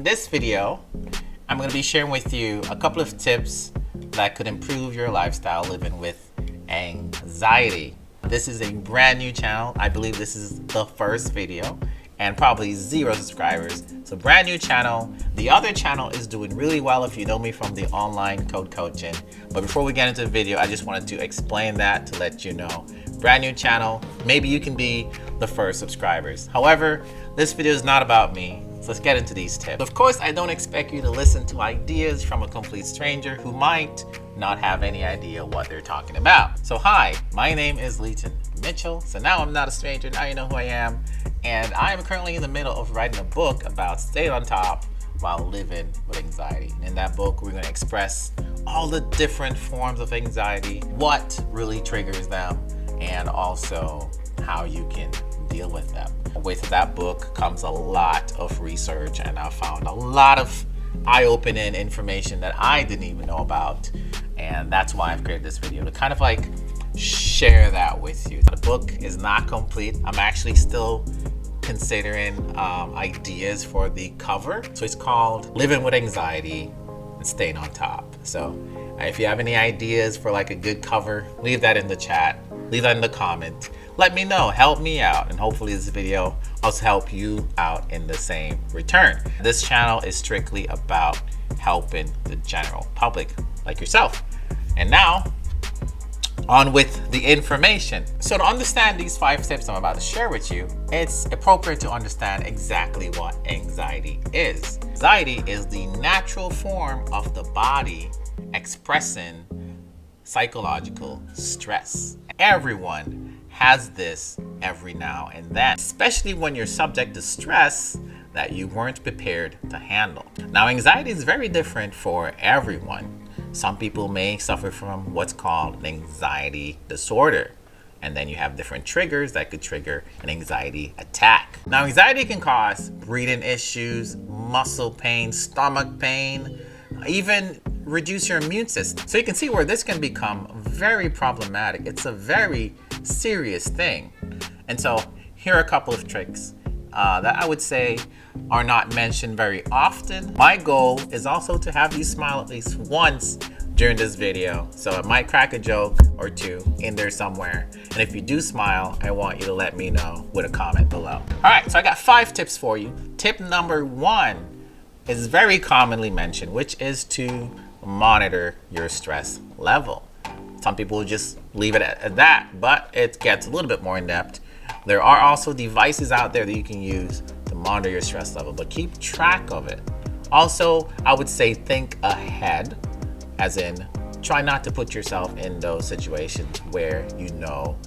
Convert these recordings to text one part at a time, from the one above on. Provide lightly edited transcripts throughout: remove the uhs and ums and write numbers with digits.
in this video, I'm going to be sharing with you a couple of tips that could improve your lifestyle living with anxiety. This is a brand new channel. I believe this is the first video and probably 0 subscribers. So brand new channel. The other channel is doing really well if you know me from the online code coaching. But before we get into the video, I just wanted to explain that to let you know. Brand new channel, maybe you can be the first subscribers. However, this video is not about me. So let's get into these tips. Of course, I don't expect you to listen to ideas from a complete stranger who might not have any idea what they're talking about. So hi, my name is Leighton Mitchell. So now I'm not a stranger, now you know who I am. And I am currently in the middle of writing a book about staying on top while living with anxiety. In that book, we're going to express all the different forms of anxiety, what really triggers them, and also how you can deal with them. With that book comes a lot of research, and I found a lot of eye-opening information that I didn't even know about, and that's why I've created this video to kind of like share that with you. The book is not complete. I'm actually still considering ideas for the cover. So it's called Living with Anxiety and Staying on Top. So if you have any ideas for like a good cover, leave that in the chat, leave that in the comment. Let me know, help me out, and hopefully this video also help you out in the same return. This channel is strictly about helping the general public like yourself. And now, on with the information. So to understand these 5 tips I'm about to share with you, it's appropriate to understand exactly what anxiety is. Anxiety is the natural form of the body expressing psychological stress. Everyone has this every now and then, especially when you're subject to stress that you weren't prepared to handle. Now, anxiety is very different for everyone. Some people may suffer from what's called an anxiety disorder. And then you have different triggers that could trigger an anxiety attack. Now, anxiety can cause breathing issues, muscle pain, stomach pain, even reduce your immune system. So you can see where this can become very problematic. It's a very serious thing. And so here are a couple of tricks that I would say are not mentioned very often. My goal is also to have you smile at least once during this video. So I might crack a joke or two in there somewhere. And if you do smile, I want you to let me know with a comment below. All right, so I got 5 tips for you. Tip number 1 is very commonly mentioned, which is to monitor your stress level. Some people just leave it at that, but it gets a little bit more in depth. There are also devices out there that you can use to monitor your stress level, but keep track of it. Also, I would say think ahead, as in try not to put yourself in those situations where you know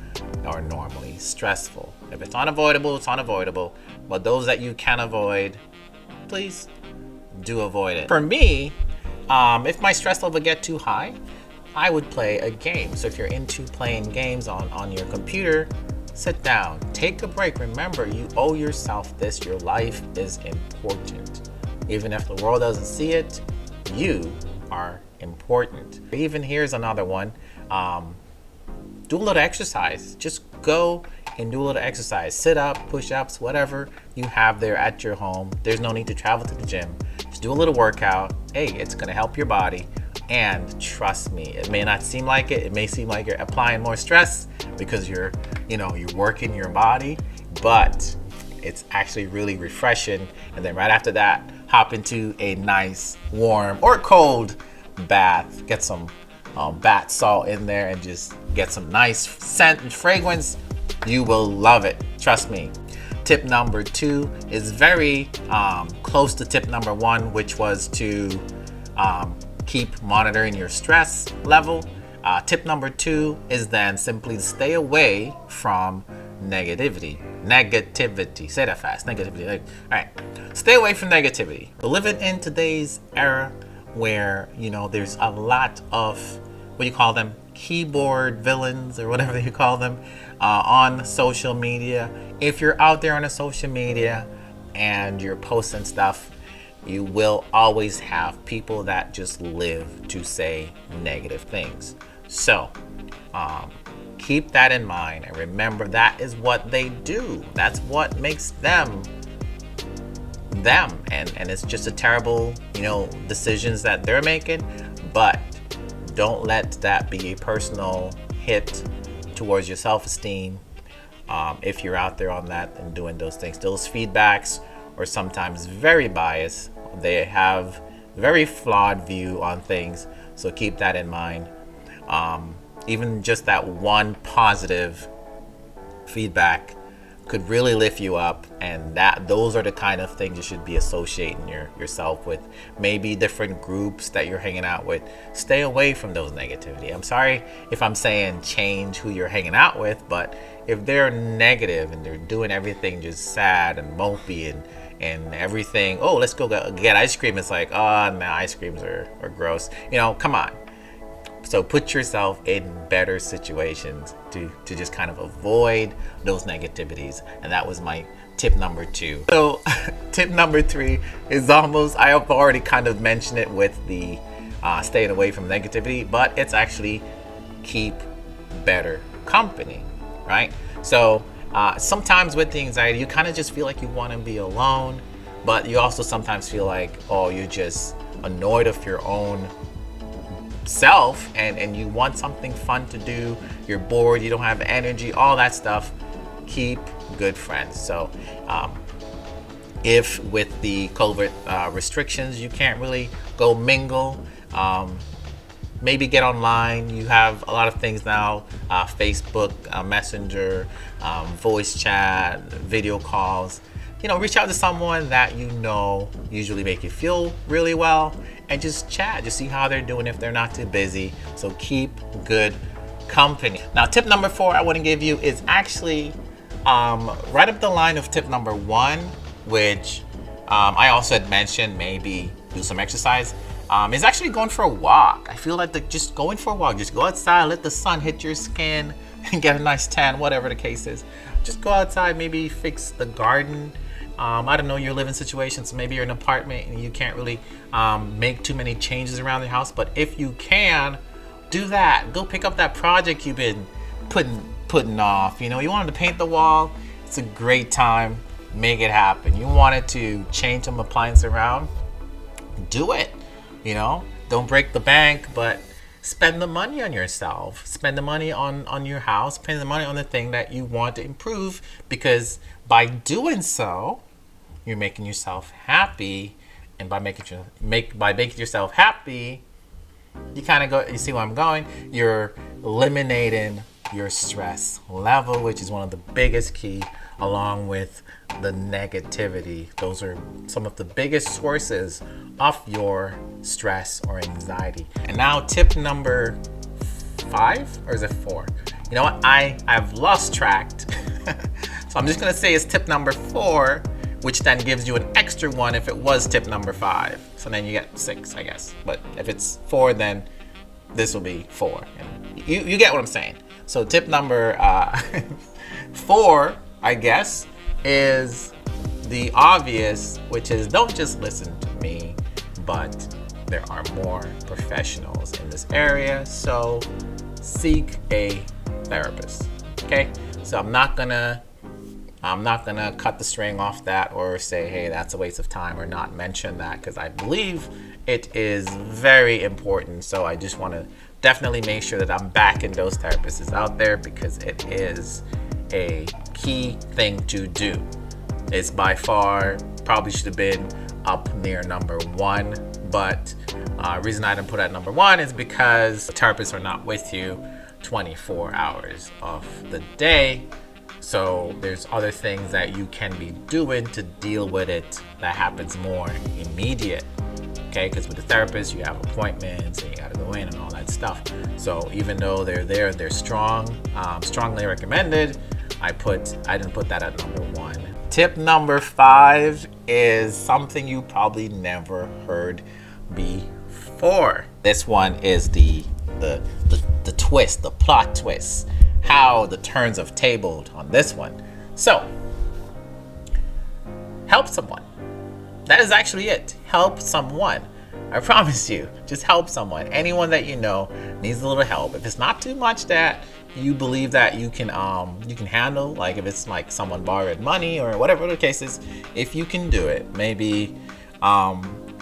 are normally stressful. If it's unavoidable, it's unavoidable, but those that you can avoid, please do avoid it. For me, if my stress level get too high, I would play a game. So if you're into playing games on your computer, sit down, take a break. Remember, you owe yourself this. Your life is important. Even if the world doesn't see it, you are important. Even here's another one. Do a little exercise. Just go and do a little exercise. Sit up, push-ups, whatever you have there at your home. There's no need to travel to the gym. Just do a little workout. Hey, it's gonna help your body. And trust me, it may not seem like it. It may seem like you're applying more stress because you're working your body, but it's actually really refreshing. And then right after that, hop into a nice warm or cold bath. Get some bath salt in there and just get some nice scent and fragrance. You will love it. Trust me. Tip number 2 is very close to tip number 1, which was to keep monitoring your stress level. Tip number 2 is then simply stay away from negativity. Say that fast. Negativity. All right. Stay away from negativity. We're living in today's era where, there's a lot of, what do you call them? Keyboard villains or whatever you call them on social media. If you're out there on a social media and you're posting stuff, you will always have people that just live to say negative things. So keep that in mind and remember that is what they do. That's what makes them them, and it's just a terrible, decisions that they're making. But don't let that be a personal hit towards your self-esteem. If you're out there on that and doing those things, those feedbacks are sometimes very biased. They have very flawed view on things, so keep that in mind. Even just that one positive feedback could really lift you up, and those are the kind of things you should be associating yourself with. Maybe different groups that you're hanging out with. Stay away from those negativity. I'm sorry if I'm saying change who you're hanging out with, but if they're negative and they're doing everything just sad and mopey and everything, oh, let's go get ice cream, it's like, oh no, ice creams are gross, come on. So put yourself in better situations to just kind of avoid those negativities. And that was my tip number 2. So tip number 3 is I have already kind of mentioned it with the staying away from negativity, but it's actually keep better company, right? So sometimes with the anxiety, you kind of just feel like you want to be alone, but you also sometimes feel like, oh, you're just annoyed of your own self, and you want something fun to do, you're bored, you don't have energy, all that stuff. Keep good friends. So if with the COVID restrictions you can't really go mingle, maybe get online. You have a lot of things now, Facebook, Messenger, voice chat, video calls. Reach out to someone that usually make you feel really well, and just chat, just see how they're doing if they're not too busy. So keep good company. Now, tip number 4 I want to give you is actually right up the line of tip number 1, which I also had mentioned, maybe do some exercise. Is actually going for a walk. I feel like just going for a walk, just go outside, let the sun hit your skin and get a nice tan, whatever the case is. Just go outside, maybe fix the garden. I don't know your living situation, so maybe you're in an apartment and you can't really make too many changes around the house, but if you can, do that. Go pick up that project you've been putting off. You wanted to paint the wall, it's a great time. Make it happen. You wanted to change some appliance around, do it. Don't break the bank, but spend the money on yourself. Spend the money on your house. Spend the money on the thing that you want to improve, because by doing so, you're making yourself happy, and by making yourself happy, you kind of go. You see where I'm going? You're eliminating your stress level, which is one of the biggest key, along with the negativity. Those are some of the biggest sources of your stress or anxiety. And now tip number 5, or is it 4? You know what? I've lost track. So I'm just gonna say it's tip number 4, which then gives you an extra one if it was tip number 5. So then you get 6, I guess. But if it's 4, then this will be 4. And you get what I'm saying. So tip number 4, I guess, is the obvious, which is don't just listen to me, but there are more professionals in this area, so seek a therapist. Okay, so I'm not gonna cut the string off that or say, hey, that's a waste of time, or not mention that, because I believe it is very important. So I just want to definitely make sure that I'm backing those therapists out there, because it is a key thing to do. It's by far probably should have been up near number 1, but reason I didn't put it at number 1 is because therapists are not with you 24 hours of the day. So there's other things that you can be doing to deal with it that happens more immediate. Okay, because with the therapist you have appointments and you got to go in and all that stuff. So even though they're there, they're strongly recommended. I didn't put that at number 1. Tip number 5 is something you probably never heard before. This one is the twist, the plot twist, how the turns have tabled on this one. So, help someone. That is actually it. Help someone. I promise you, just help someone. Anyone that you know needs a little help. If it's not too much that you believe that you can handle, like if it's like someone borrowed money or whatever the case is, if you can do it, maybe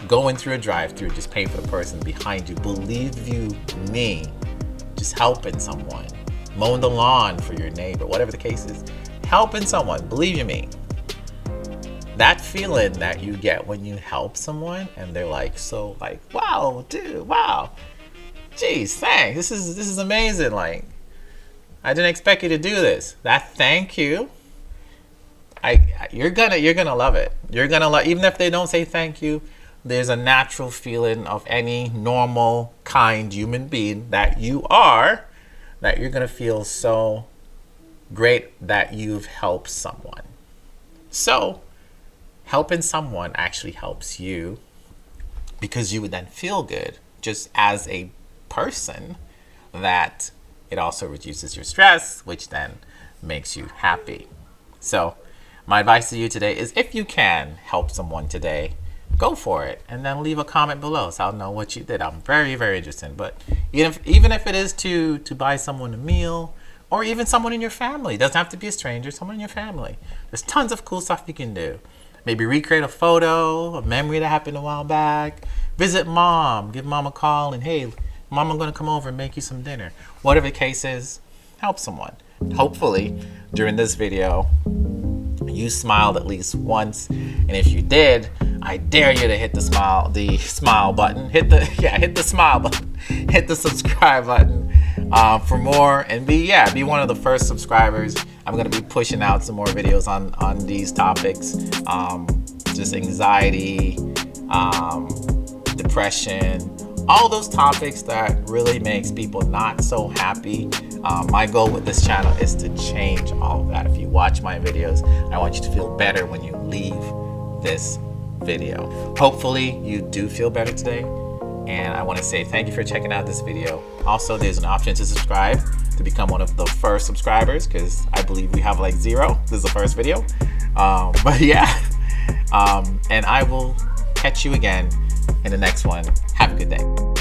going through a drive-through, just paying for the person behind you. Believe you me, just helping someone, mowing the lawn for your neighbor, whatever the case is, helping someone. Believe you me, that feeling that you get when you help someone and they're like, so like, wow, dude, wow, geez, thanks, this is amazing, like I didn't expect you to do this. That thank you, you're gonna love it. You're gonna love, even if they don't say thank you, there's a natural feeling of any normal, kind human being that you are, that you're gonna feel so great that you've helped someone. So helping someone actually helps you, because you would then feel good just as a person, that it also reduces your stress, which then makes you happy. So my advice to you today is, if you can help someone today, go for it, and then leave a comment below so I'll know what you did. I'm very, very interested. But even if it is to buy someone a meal, or even someone in your family, it doesn't have to be a stranger, someone in your family, there's tons of cool stuff you can do. Maybe recreate a photo, a memory that happened a while back. Visit mom, give mom a call, and hey, mom, I'm gonna come over and make you some dinner. Whatever the case is, help someone. Hopefully, during this video, you smiled at least once, and if you did, I dare you to hit the smile button. Hit the smile button. Hit the subscribe button for more, and be one of the first subscribers. I'm gonna be pushing out some more videos on these topics, just anxiety, depression, all those topics that really makes people not so happy. My goal with this channel is to change all of that. If you watch my videos, I want you to feel better when you leave this video. Hopefully you do feel better today, and I want to say thank you for checking out this video. Also, there's an option to subscribe to become one of the first subscribers, because I believe we have like 0. This is the first video, but yeah, and I will catch you again in the next one. Have a good day.